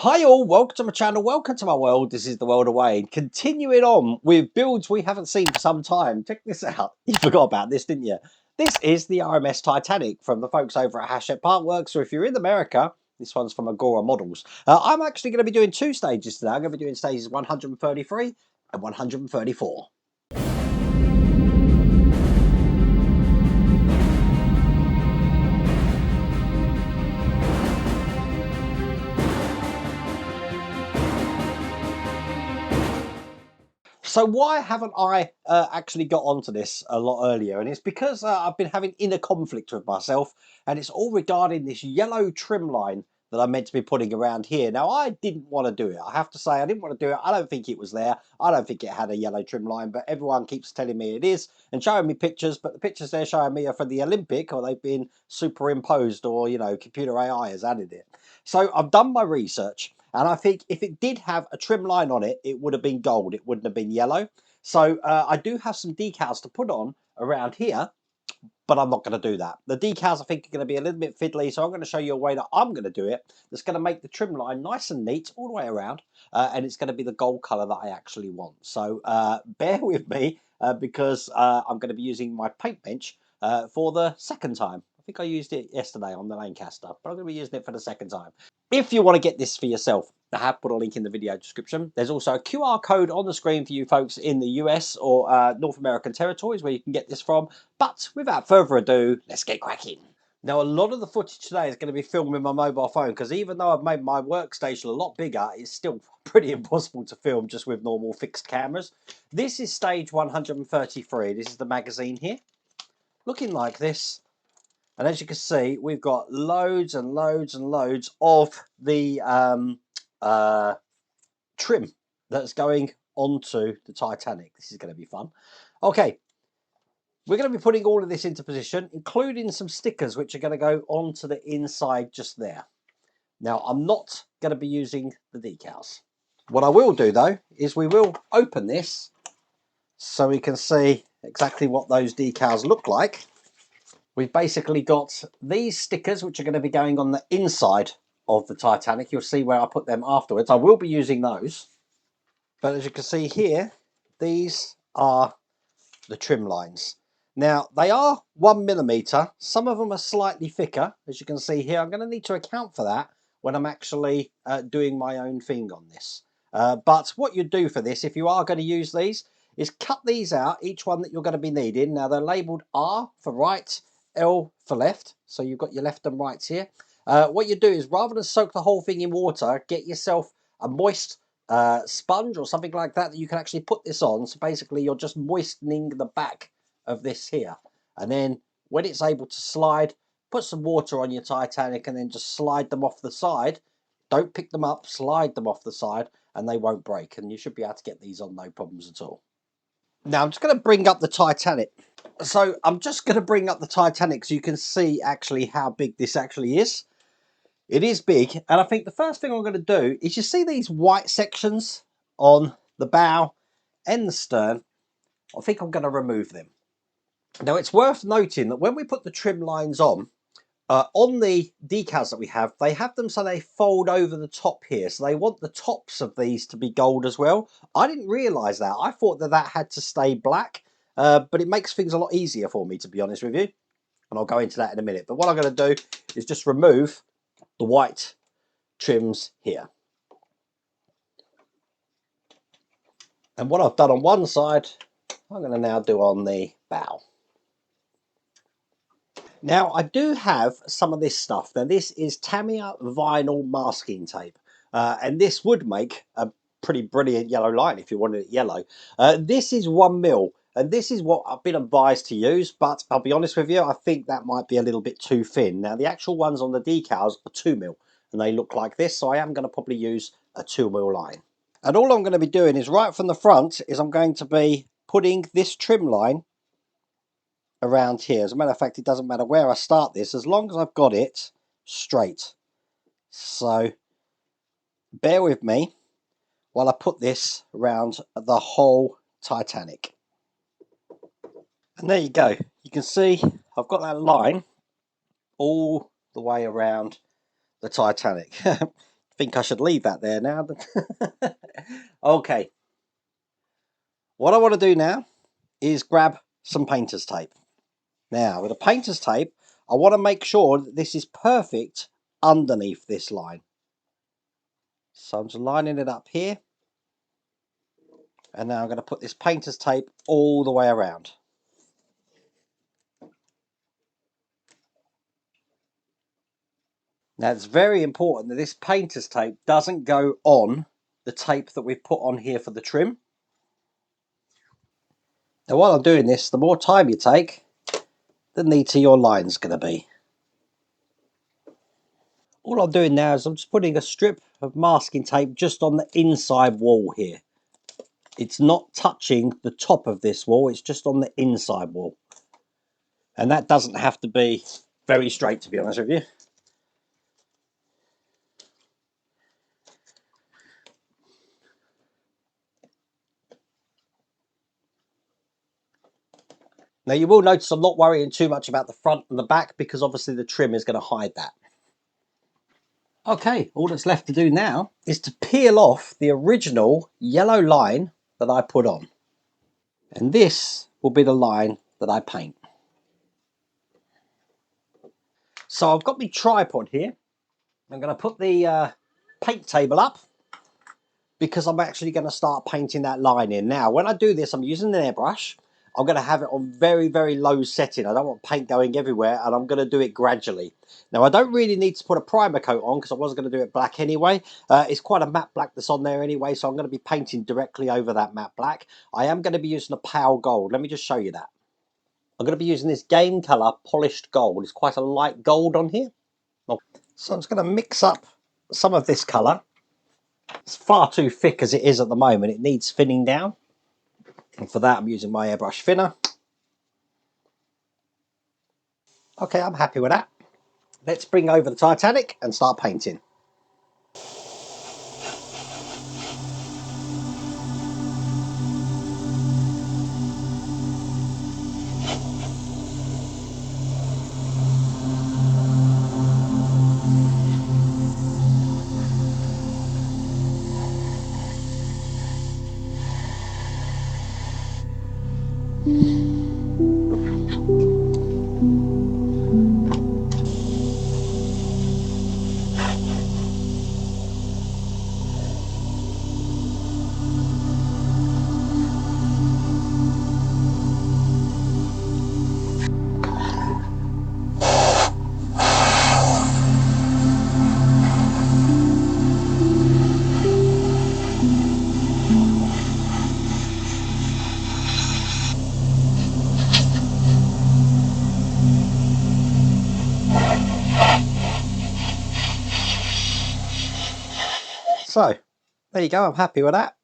Hi all, welcome to my channel, welcome to my world. This is the world of Wayne. Continuing on with builds we haven't seen for some time. Check this out. You forgot about this, didn't you? This is the RMS Titanic from the folks over at Hachette Parkworks. So if you're in America, this one's from Agora Models. I'm actually going to be doing two stages today. I'm going to be doing stages 133 and 134. So why haven't I actually got onto this a lot earlier? And it's because I've been having inner conflict with myself, and it's all regarding this yellow trim line that I'm meant to be putting around here. Now, I didn't want to do it. I have to say, I didn't want to do it. I don't think it was there. I don't think it had a yellow trim line, but everyone keeps telling me it is and showing me pictures, but the pictures they're showing me are from the Olympic, or they've been superimposed, or, you know, computer AI has added it. So I've done my research. And I think if it did have a trim line on it, it would have been gold. It wouldn't have been yellow. So I do have some decals to put on around here, but I'm not going to do that. The decals I think are going to be a little bit fiddly, so I'm going to show you a way that I'm going to do it that's going to make the trim line nice and neat all the way around, and it's going to be the gold colour that I actually want. So bear with me because I'm going to be using my paint bench for the second time. I think I used it yesterday on the Lancaster, but I'm going to be using it for the second time. If you want to get this for yourself, I have put a link in the video description. There's also a QR code on the screen for you folks in the US or North American territories where you can get this from. But without further ado, let's get cracking. Now, a lot of the footage today is going to be filmed with my mobile phone because even though I've made my workstation a lot bigger, it's still pretty impossible to film just with normal fixed cameras. This is stage 133. This is the magazine here, looking like this. And as you can see, we've got loads and loads and loads of the trim that's going onto the Titanic. This is going to be fun. Okay, we're going to be putting all of this into position, including some stickers which are going to go onto the inside just there. Now, I'm not going to be using the decals. What I will do, though, is we will open this so we can see exactly what those decals look like. We've basically got these stickers which are going to be going on the inside of the Titanic. You'll see where I put them afterwards. I will be using those. But as you can see here, these are the trim lines. Now, they are 1mm. Some of them are slightly thicker, as you can see here. I'm going to need to account for that when I'm actually doing my own thing on this. But what you do for this, if you are going to use these, is cut these out, each one that you're going to be needing. Now, they're labelled R for right, L for left. So you've got your left and rights here. What you do is, rather than soak the whole thing in water, get yourself a moist sponge or something like that you can actually put this on. So basically you're just moistening the back of this here, and then when it's able to slide, put some water on your Titanic and then just slide them off the side. Don't pick them up, slide them off the side, and they won't break, and you should be able to get these on no problems at all. Now I'm just going to bring up the Titanic. So I'm just going to bring up the Titanic so you can see actually how big this actually is. It is big, and I think the first thing I'm going to do is, you see these white sections on the bow and the stern? I think I'm going to remove them. Now, it's worth noting that when we put the trim lines on the decals that we have, they have them so they fold over the top here. So they want the tops of these to be gold as well. I didn't realise that. I thought that that had to stay black, but it makes things a lot easier for me, to be honest with you. And I'll go into that in a minute. But what I'm going to do is just remove the white trims here. And what I've done on one side, I'm going to now do on the bow. Now, I do have some of this stuff. Now, this is Tamiya vinyl masking tape. And this would make a pretty brilliant yellow line if you wanted it yellow. This is 1mm. And this is what I've been advised to use. But I'll be honest with you, I think that might be a little bit too thin. Now, the actual ones on the decals are 2mm. And they look like this. So I am going to probably use a 2mm line. And all I'm going to be doing is, right from the front, is I'm going to be putting this trim line around here. As a matter of fact, it doesn't matter where I start this, as long as I've got it straight. So bear with me while I put this around the whole Titanic. And there you go. You can see I've got that line all the way around the Titanic. I think I should leave that there now. Okay. What I want to do now is grab some painter's tape. Now, with a painter's tape, I want to make sure that this is perfect underneath this line. So I'm just lining it up here. And now I'm going to put this painter's tape all the way around. Now, it's very important that this painter's tape doesn't go on the tape that we've put on here for the trim. Now, while I'm doing this, the more time you take, the neater your line's going to be. All I'm doing now is I'm just putting a strip of masking tape just on the inside wall here. It's not touching the top of this wall, it's just on the inside wall. And that doesn't have to be very straight, to be honest with you. Now you will notice I'm not worrying too much about the front and the back because obviously the trim is going to hide that. Okay, all that's left to do now is to peel off the original yellow line that I put on. And this will be the line that I paint. So I've got my tripod here. I'm going to put the paint table up because I'm actually going to start painting that line in. Now, when I do this, I'm using an airbrush. I'm going to have it on very, very low setting. I don't want paint going everywhere, and I'm going to do it gradually. Now, I don't really need to put a primer coat on because I was going to do it black anyway. It's quite a matte black that's on there anyway, so I'm going to be painting directly over that matte black. I am going to be using a pale gold. Let me just show you that. I'm going to be using this Game Colour Polished Gold. It's quite a light gold on here. So I'm just going to mix up some of this colour. It's far too thick as it is at the moment. It needs thinning down. And for that, I'm using my airbrush thinner. Okay, I'm happy with that. Let's bring over the Titanic and start painting. So, there you go. I'm happy with that.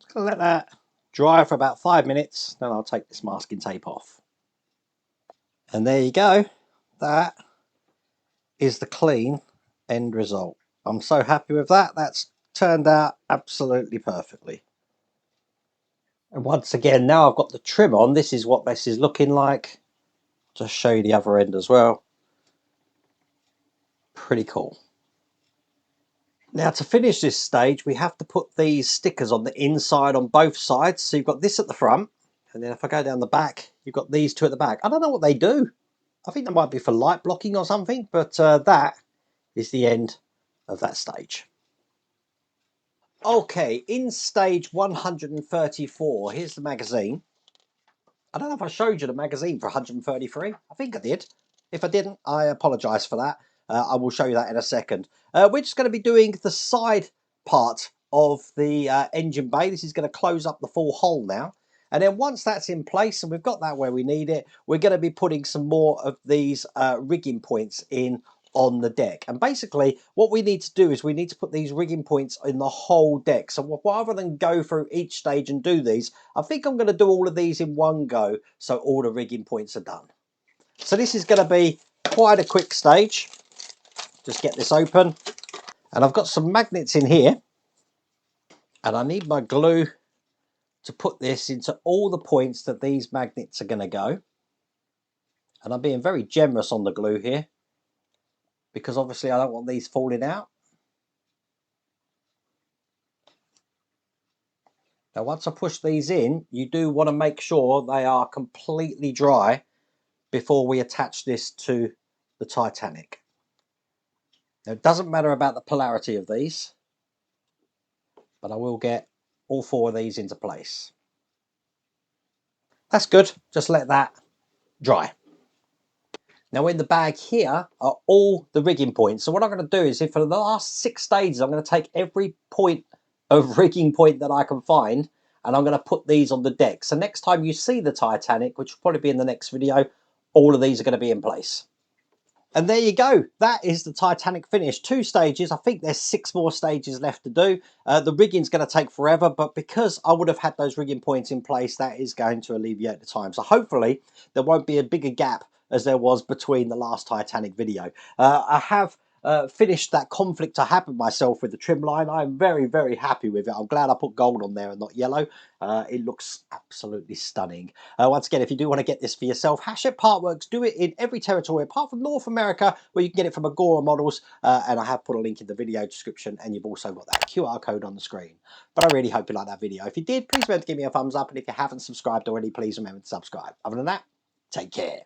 Just going to let that dry for about 5 minutes. Then I'll take this masking tape off. And there you go. That is the clean end result. I'm so happy with that. That's turned out absolutely perfectly. And once again, now I've got the trim on, this is what this is looking like. Just show you the other end as well. Pretty cool. Now to finish this stage, we have to put these stickers on the inside on both sides. So you've got this at the front, and then if I go down the back, you've got these two at the back. I don't know what they do. I think they might be for light blocking or something, but that is the end of that stage. Okay, in stage 134, here's the magazine. I don't know if I showed you the magazine for 133. I think I did. If I didn't, I apologise for that. I will show you that in a second. We're just going to be doing the side part of the engine bay. This is going to close up the full hull now. And then once that's in place and we've got that where we need it, we're going to be putting some more of these rigging points in on the deck. And basically what we need to do is we need to put these rigging points in the whole deck. So rather than go through each stage and do these, I think I'm going to do all of these in one go so all the rigging points are done. So this is going to be quite a quick stage. Just get this open. And I've got some magnets in here. And I need my glue to put this into all the points that these magnets are going to go. And I'm being very generous on the glue here, because obviously I don't want these falling out. Now once I push these in, you do want to make sure they are completely dry before we attach this to the Titanic. Now it doesn't matter about the polarity of these, but I will get all 4 of these into place. That's good, just let that dry. Now in the bag here are all the rigging points. So what I'm going to do is, if for the last 6 stages, I'm going to take every point of rigging point that I can find, and I'm going to put these on the deck. So next time you see the Titanic, which will probably be in the next video, all of these are going to be in place. And there you go. That is the Titanic finish. 2 stages. I think there's 6 more stages left to do. The rigging's going to take forever, but because I would have had those rigging points in place, that is going to alleviate the time. So hopefully there won't be a bigger gap as there was between the last Titanic video. I have finished that conflict I had with myself with the trim line. I'm very, very happy with it. I'm glad I put gold on there and not yellow. It looks absolutely stunning. Once again, if you do want to get this for yourself, Hachette Partworks do it in every territory apart from North America, where you can get it from Agora models, and I have put a link in the video description, and you've also got that QR code on the screen. But I really hope you like that video. If you did, please remember to give me a thumbs up, and if you haven't subscribed already, please remember to subscribe. Other than that, take care.